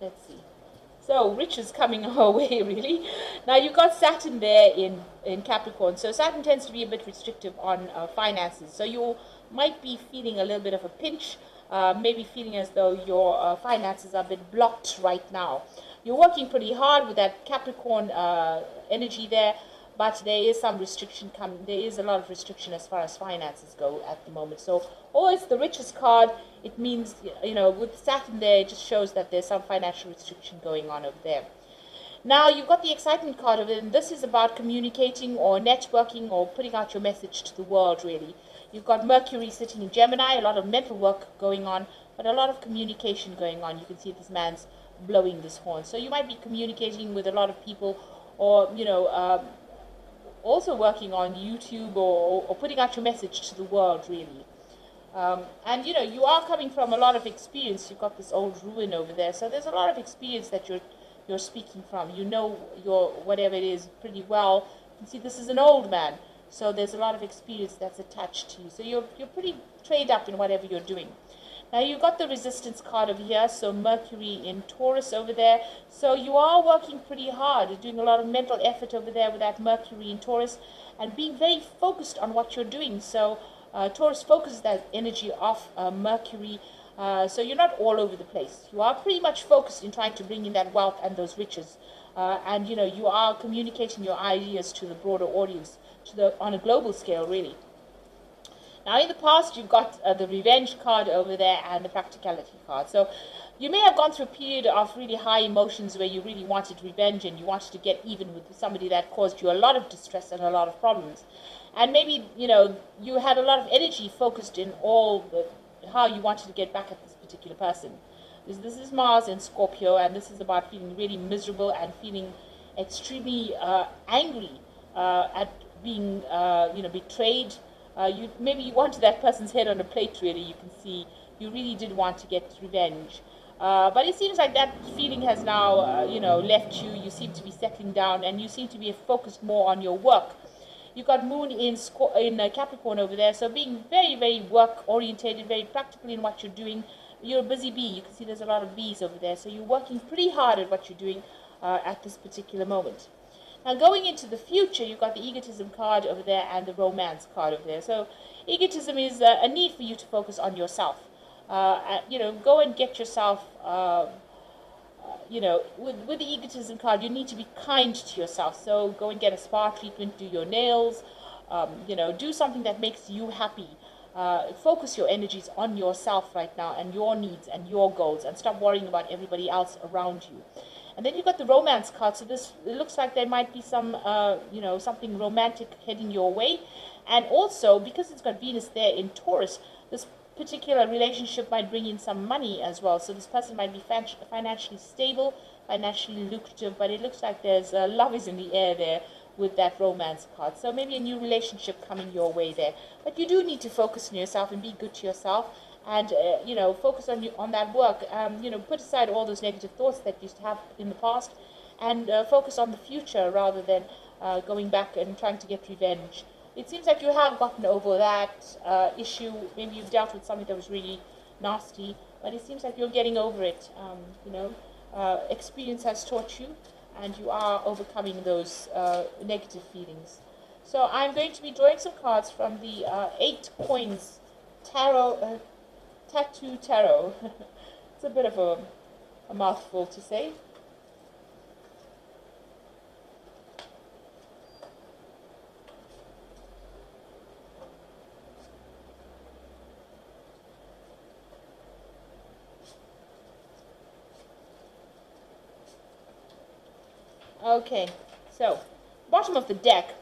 Let's see. So riches coming our way, really. Now you've got Saturn there in Capricorn. So Saturn tends to be a bit restrictive on finances. So you might be feeling a little bit of a pinch, maybe feeling as though your finances are a bit blocked right now. You're working pretty hard with that Capricorn energy there, but there is some restriction coming. There is a lot of restriction as far as finances go at the moment. So, it's the richest card. It means, with Saturn there, it just shows that there's some financial restriction going on over there. Now, you've got the excitement card of it, and this is about communicating or networking or putting out your message to the world, really. You've got Mercury sitting in Gemini, a lot of mental work going on, but a lot of communication going on. You can see this man's blowing this horn. So you might be communicating with a lot of people, or, also working on YouTube or putting out your message to the world, really. And you are coming from a lot of experience. You've got this old ruin over there, so there's a lot of experience that you're speaking from. You know your whatever it is pretty well. You can see this is an old man, so there's a lot of experience that's attached to you. So you're pretty trained up in whatever you're doing. Now you've got the resistance card over here, so Mercury in Taurus over there. So you are working pretty hard, doing a lot of mental effort over there with that Mercury in Taurus, and being very focused on what you're doing. So Taurus focuses that energy off Mercury, so you're not all over the place. You are pretty much focused in trying to bring in that wealth and those riches, and you are communicating your ideas to the broader audience, on a global scale, really. Now, in the past, you've got the revenge card over there and the practicality card. So you may have gone through a period of really high emotions where you really wanted revenge and you wanted to get even with somebody that caused you a lot of distress and a lot of problems. And maybe, you had a lot of energy focused in how you wanted to get back at this particular person. This is Mars in Scorpio, and this is about feeling really miserable and feeling extremely angry at being, betrayed. Maybe you wanted that person's head on a plate, really. You can see you really did want to get revenge. But it seems like that feeling has now, left you. You seem to be settling down, and you seem to be focused more on your work. You've got Moon in Capricorn over there, so being very, very work-orientated, very practical in what you're doing. You're a busy bee. You can see there's a lot of bees over there, so you're working pretty hard at what you're doing at this particular moment. Now, going into the future, you've got the egotism card over there and the romance card over there. So egotism is a need for you to focus on yourself. Go and get yourself, with the egotism card, you need to be kind to yourself. So go and get a spa treatment, do your nails, do something that makes you happy. Focus your energies on yourself right now and your needs and your goals, and stop worrying about everybody else around you. And then you've got the romance card. So it looks like there might be some, something romantic heading your way. And also, because it's got Venus there in Taurus, this particular relationship might bring in some money as well. So this person might be financially stable, financially lucrative, but it looks like there's love is in the air there with that romance card. So maybe a new relationship coming your way there. But you do need to focus on yourself and be good to yourself. And, focus on that work. Put aside all those negative thoughts that you used to have in the past, and focus on the future rather than going back and trying to get revenge. It seems like you have gotten over that issue. Maybe you've dealt with something that was really nasty, but it seems like you're getting over it. Experience has taught you, and you are overcoming those negative feelings. So I'm going to be drawing some cards from the 8 Coins Tarot. Tattoo Tarot. It's a bit of a mouthful to say. Okay, so bottom of the deck,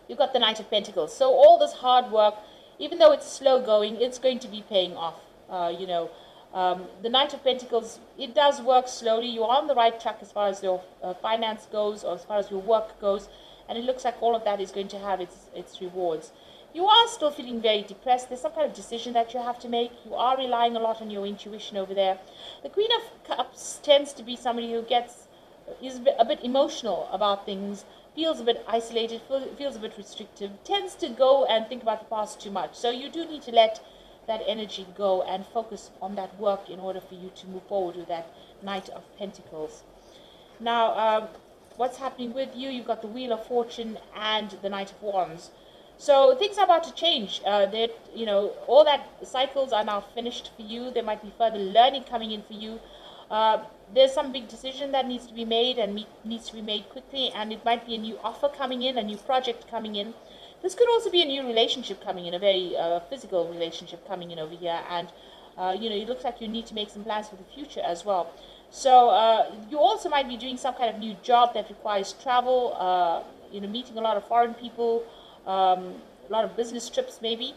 you've got the Knight of Pentacles. So all this hard work, even though it's slow going, it's going to be paying off. The Knight of Pentacles, it does work slowly. You're on the right track as far as your finance goes, or as far as your work goes, and it looks like all of that is going to have its rewards. You are still feeling very depressed. There's some kind of decision that you have to make. You are relying a lot on your intuition over there. The Queen of Cups tends to be somebody who is a bit emotional about things, feels a bit isolated, feels a bit restrictive, tends to go and think about the past too much. So you do need to let that energy go and focus on that work in order for you to move forward with that Knight of Pentacles. Now, what's happening with you? You've got the Wheel of Fortune and the Knight of Wands. So things are about to change. All that cycles are now finished for you. There might be further learning coming in for you. There's some big decision that needs to be made and needs to be made quickly, and it might be a new offer coming in, a new project coming in. This could also be a new relationship coming in, a very physical relationship coming in over here, and it looks like you need to make some plans for the future as well. So you also might be doing some kind of new job that requires travel, meeting a lot of foreign people, a lot of business trips maybe.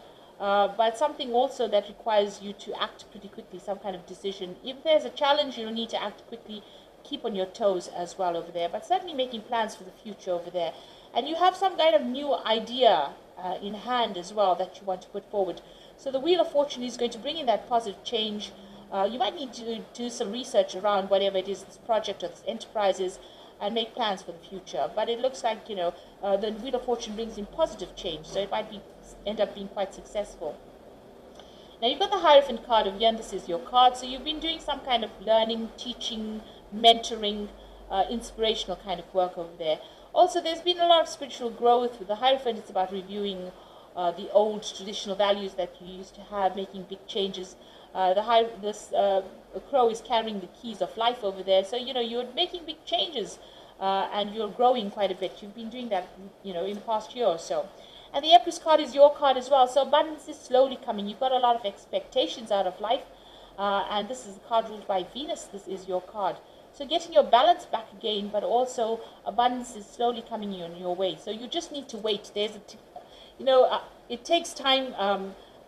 But something also that requires you to act pretty quickly, some kind of decision. If there's a challenge, you'll need to act quickly, keep on your toes as well over there, but certainly making plans for the future over there. And you have some kind of new idea in hand as well that you want to put forward. So the Wheel of Fortune is going to bring in that positive change. You might need to do some research around whatever it is this project or this enterprise is, and make plans for the future. But it looks like, the Wheel of Fortune brings in positive change, so it might end up being quite successful. Now you've got the Hierophant card over here, and this is your card. So you've been doing some kind of learning, teaching, mentoring, inspirational kind of work over there. Also, there's been a lot of spiritual growth. With the Hierophant, it's about reviewing the old traditional values that you used to have, making big changes. This crow is carrying the keys of life over there. So, you're making big changes and you're growing quite a bit. You've been doing that, in the past year or so. And the Empress card is your card as well. So abundance is slowly coming. You've got a lot of expectations out of life. And this is a card ruled by Venus. This is your card. So getting your balance back again, but also abundance is slowly coming in your way. So you just need to wait. It takes time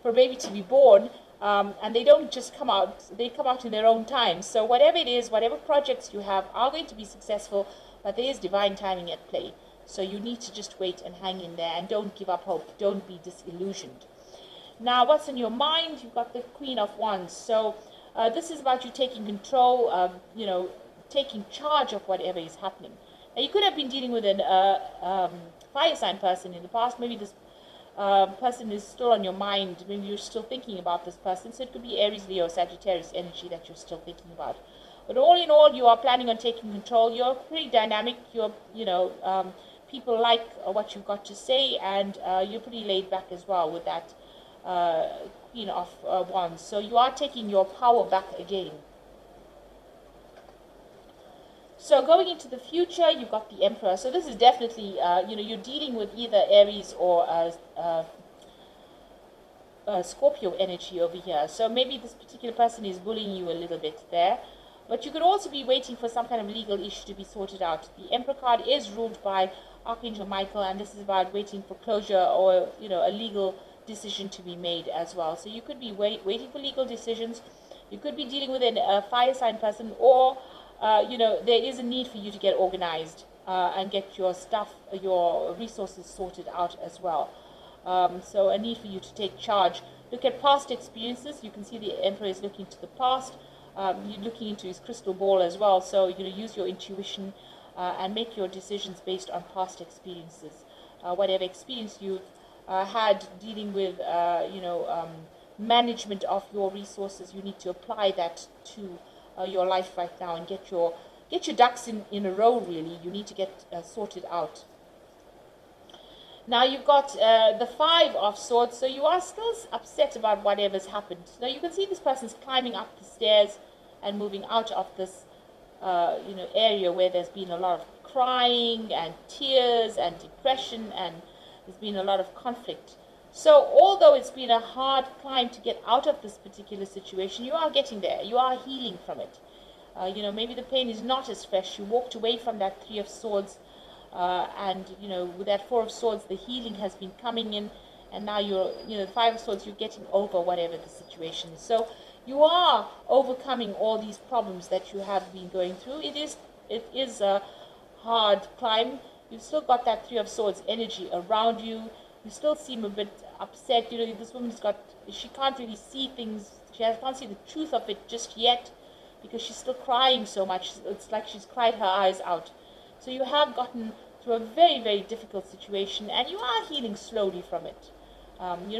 for a baby to be born. And they don't just come out. They come out in their own time. So whatever it is, whatever projects you have are going to be successful. But there is divine timing at play. So you need to just wait and hang in there and don't give up hope. Don't be disillusioned. Now, what's in your mind? You've got the Queen of Wands. So this is about you taking control, taking charge of whatever is happening. Now, you could have been dealing with a fire sign person in the past. Maybe this person is still on your mind. Maybe you're still thinking about this person. So it could be Aries, Leo, Sagittarius energy that you're still thinking about. But all in all, you are planning on taking control. You're pretty dynamic. People like what you've got to say, and you're pretty laid back as well with that Queen of Wands. So you are taking your power back again. So going into the future, you've got the Emperor. So this is definitely, you're dealing with either Aries or Scorpio energy over here. So maybe this particular person is bullying you a little bit there. But you could also be waiting for some kind of legal issue to be sorted out. The Emperor card is ruled by Archangel Michael, and this is about waiting for closure or, a legal decision to be made as well. So you could be waiting for legal decisions. You could be dealing with a fire sign person, or, there is a need for you to get organized and get your stuff, your resources sorted out as well. So a need for you to take charge. Look at past experiences. You can see the Emperor is looking to the past. You're looking into his crystal ball as well, so use your intuition and make your decisions based on past experiences. Whatever experience you've had dealing with, management of your resources, you need to apply that to your life right now and get your ducks in a row. Really, you need to get sorted out. Now you've got the Five of Swords, so you are still upset about whatever's happened. Now you can see this person's climbing up the stairs and moving out of this, area where there's been a lot of crying and tears and depression, and there's been a lot of conflict. So although it's been a hard climb to get out of this particular situation, you are getting there. You are healing from it. Maybe the pain is not as fresh. You walked away from that Three of Swords. And with that Four of Swords, the healing has been coming in, and now the Five of Swords, you're getting over whatever the situation is. So you are overcoming all these problems that you have been going through. It is a hard climb. You've still got that Three of Swords energy around you. You still seem a bit upset. This woman's she can't really see things. She can't see the truth of it just yet because she's still crying so much. It's like she's cried her eyes out. So you have gotten through a very, very difficult situation, and you are healing slowly from it.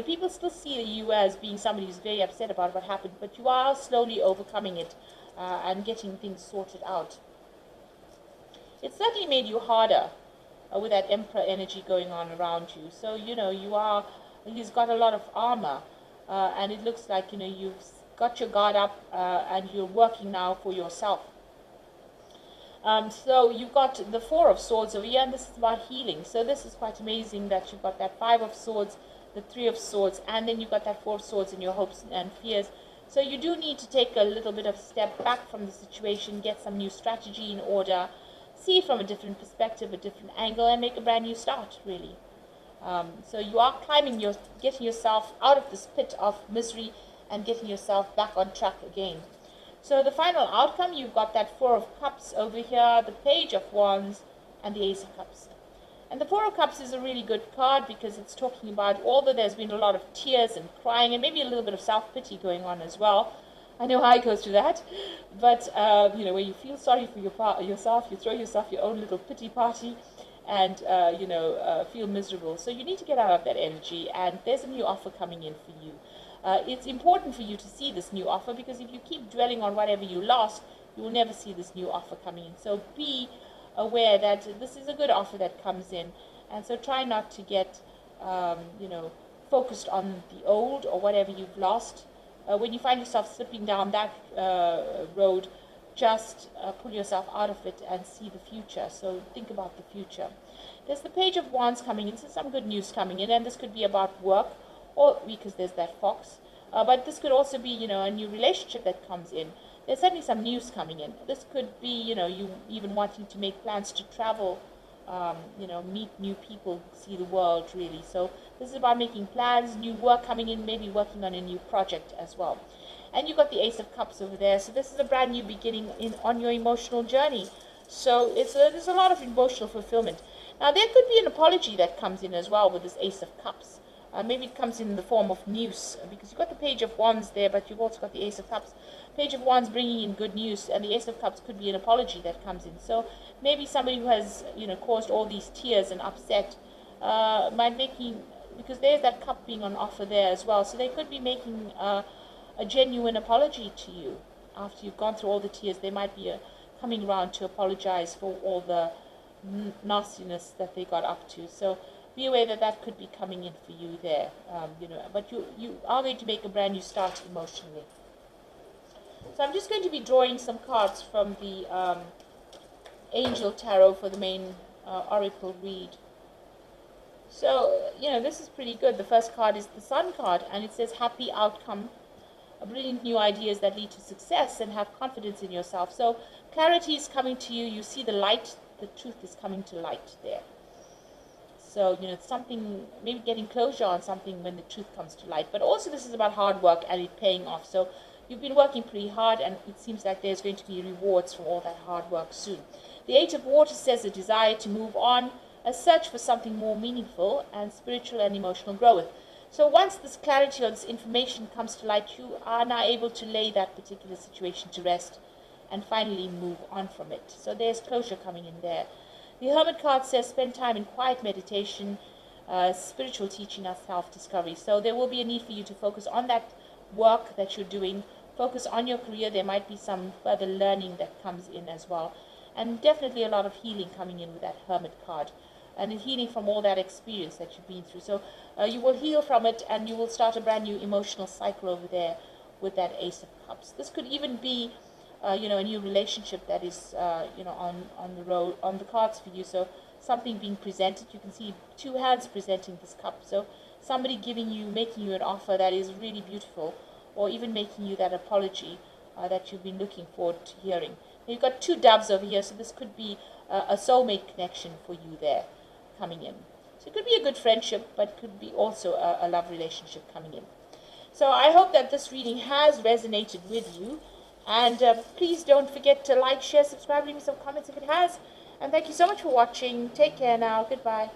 People still see you as being somebody who's very upset about what happened, but you are slowly overcoming it and getting things sorted out. It certainly made you harder with that Emperor energy going on around you. So, he's got a lot of armor, and it looks like, you've got your guard up and you're working now for yourself. So you've got the Four of Swords over here, and this is about healing. So this is quite amazing that you've got that Five of Swords, the Three of Swords, and then you've got that Four of Swords in your hopes and fears. So you do need to take a little bit of step back from the situation, get some new strategy in order, see it from a different perspective, a different angle, and make a brand new start, really. So you are getting yourself out of this pit of misery and getting yourself back on track again. So the final outcome, you've got that Four of Cups over here, the Page of Wands, and the Ace of Cups. And the Four of Cups is a really good card because it's talking about, although there's been a lot of tears and crying and maybe a little bit of self-pity going on as well. I know I go through that. But, when you feel sorry for yourself, you throw yourself your own little pity party and, feel miserable. So you need to get out of that energy, and there's a new offer coming in for you. It's important for you to see this new offer, because if you keep dwelling on whatever you lost, you will never see this new offer coming in. So be aware that this is a good offer that comes in, and so try not to get focused on the old or whatever you've lost. When you find yourself slipping down that road, just pull yourself out of it and see the future. So think about the future. There's the Page of Wands coming in, so some good news coming in, and this could be about work, or because there's that fox, but this could also be, a new relationship that comes in. There's certainly some news coming in. This could be, you even wanting to make plans to travel, meet new people, see the world, really. So this is about making plans, new work coming in, maybe working on a new project as well. And you've got the Ace of Cups over there. So this is a brand new beginning on your emotional journey. So there's a lot of emotional fulfillment. Now, there could be an apology that comes in as well with this Ace of Cups. Maybe it comes in the form of news, because you've got the Page of Wands there, but you've also got the Ace of Cups. Page of Wands bringing in good news, and the Ace of Cups could be an apology that comes in. So maybe somebody who has, caused all these tears and upset because there's that cup being on offer there as well. So they could be making a genuine apology to you after you've gone through all the tears. They might be coming around to apologize for all the nastiness that they got up to. So be aware that could be coming in for you there, but you are going to make a brand new start emotionally. So I'm just going to be drawing some cards from the Angel Tarot for the main Oracle read. So, this is pretty good. The first card is the Sun card, and it says happy outcome, brilliant new ideas that lead to success, and have confidence in yourself. So clarity is coming to you. You see the light, the truth is coming to light there. So, something, maybe getting closure on something when the truth comes to light. But also this is about hard work and it paying off. So you've been working pretty hard, and it seems like there's going to be rewards for all that hard work soon. The Eight of Water says a desire to move on, a search for something more meaningful, and spiritual and emotional growth. So once this clarity or this information comes to light, you are now able to lay that particular situation to rest and finally move on from it. So there's closure coming in there. The Hermit card says spend time in quiet meditation, spiritual teaching, and self-discovery. So there will be a need for you to focus on that work that you're doing, focus on your career. There might be some further learning that comes in as well. And definitely a lot of healing coming in with that Hermit card. And healing from all that experience that you've been through. So you will heal from it, and you will start a brand new emotional cycle over there with that Ace of Cups. This could even be a new relationship that is, on the road, on the cards for you. So something being presented. You can see two hands presenting this cup. So somebody making you an offer that is really beautiful, or even making you that apology that you've been looking forward to hearing. Now you've got two doves over here, so this could be a soulmate connection for you there coming in. So it could be a good friendship, but it could be also a love relationship coming in. So I hope that this reading has resonated with you. And please don't forget to like, share, subscribe, leave me some comments if it has. And thank you so much for watching. Take care now. Goodbye.